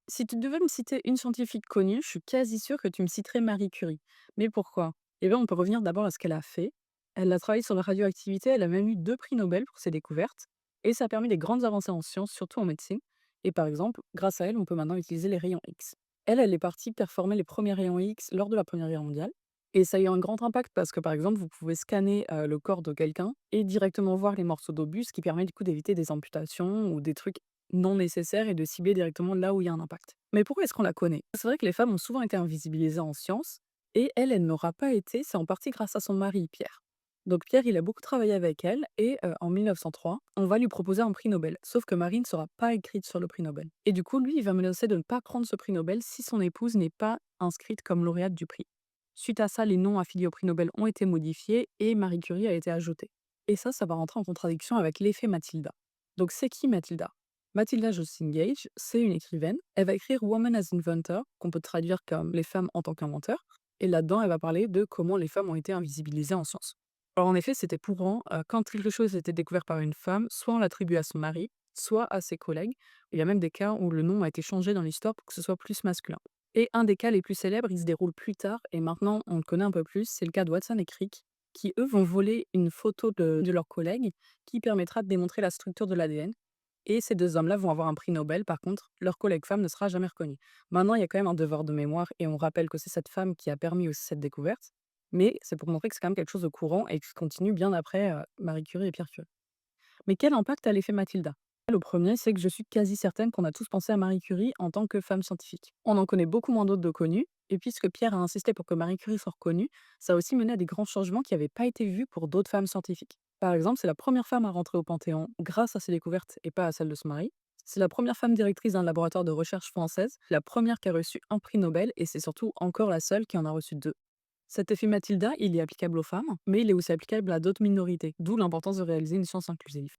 Si tu devais me citer une scientifique connue, je suis quasi sûre que tu me citerais Marie Curie. Mais pourquoi? Eh bien, on peut revenir d'abord à ce qu'elle a fait. Elle a travaillé sur la radioactivité, elle a même eu 2 prix Nobel pour ses découvertes, et ça a permis des grandes avancées en sciences, surtout en médecine. Et par exemple, grâce à elle, on peut maintenant utiliser les rayons X. Elle est partie performer les premiers rayons X lors de la Première Guerre mondiale. Et ça a eu un grand impact parce que, par exemple, vous pouvez scanner le corps de quelqu'un et directement voir les morceaux d'obus, ce qui permet du coup d'éviter des amputations ou des trucs non nécessaire et de cibler directement là où il y a un impact. Mais pourquoi est-ce qu'on la connaît? C'est vrai que les femmes ont souvent été invisibilisées en sciences et elle n'aura pas été, c'est en partie grâce à son mari Pierre. Donc Pierre, il a beaucoup travaillé avec elle et en 1903, on va lui proposer un prix Nobel. Sauf que Marie ne sera pas écrite sur le prix Nobel. Et du coup, lui, il va menacer de ne pas prendre ce prix Nobel si son épouse n'est pas inscrite comme lauréate du prix. Suite à ça, les noms affiliés au prix Nobel ont été modifiés et Marie Curie a été ajoutée. Et ça va rentrer en contradiction avec l'effet Mathilda. Donc c'est qui Mathilda? Mathilda Joslyn Gage, c'est une écrivaine. Elle va écrire Woman as Inventor, qu'on peut traduire comme les femmes en tant qu'inventeurs. Et là-dedans, elle va parler de comment les femmes ont été invisibilisées en sciences. Alors en effet, c'était courant, quand quelque chose était découvert par une femme, soit on l'attribue à son mari, soit à ses collègues. Il y a même des cas où le nom a été changé dans l'histoire pour que ce soit plus masculin. Et un des cas les plus célèbres, il se déroule plus tard, et maintenant on le connaît un peu plus, c'est le cas de Watson et Crick, qui eux vont voler une photo de leur collègue qui permettra de démontrer la structure de l'ADN. Et ces 2 hommes-là vont avoir un prix Nobel, par contre, leur collègue femme ne sera jamais reconnue. Maintenant, il y a quand même un devoir de mémoire et on rappelle que c'est cette femme qui a permis aussi cette découverte, mais c'est pour montrer que c'est quand même quelque chose de courant et qui continue bien après, Marie Curie et Pierre Curie. Mais quel impact a l'effet Mathilda? Le premier, c'est que je suis quasi certaine qu'on a tous pensé à Marie Curie en tant que femme scientifique. On en connaît beaucoup moins d'autres de connues, et puisque Pierre a insisté pour que Marie Curie soit reconnue, ça a aussi mené à des grands changements qui n'avaient pas été vus pour d'autres femmes scientifiques. Par exemple, c'est la première femme à rentrer au Panthéon grâce à ses découvertes et pas à celle de son mari. C'est la première femme directrice d'un laboratoire de recherche française, la première qui a reçu un prix Nobel, et c'est surtout encore la seule qui en a reçu 2. Cet effet Mathilda, il est applicable aux femmes, mais il est aussi applicable à d'autres minorités, d'où l'importance de réaliser une science inclusive.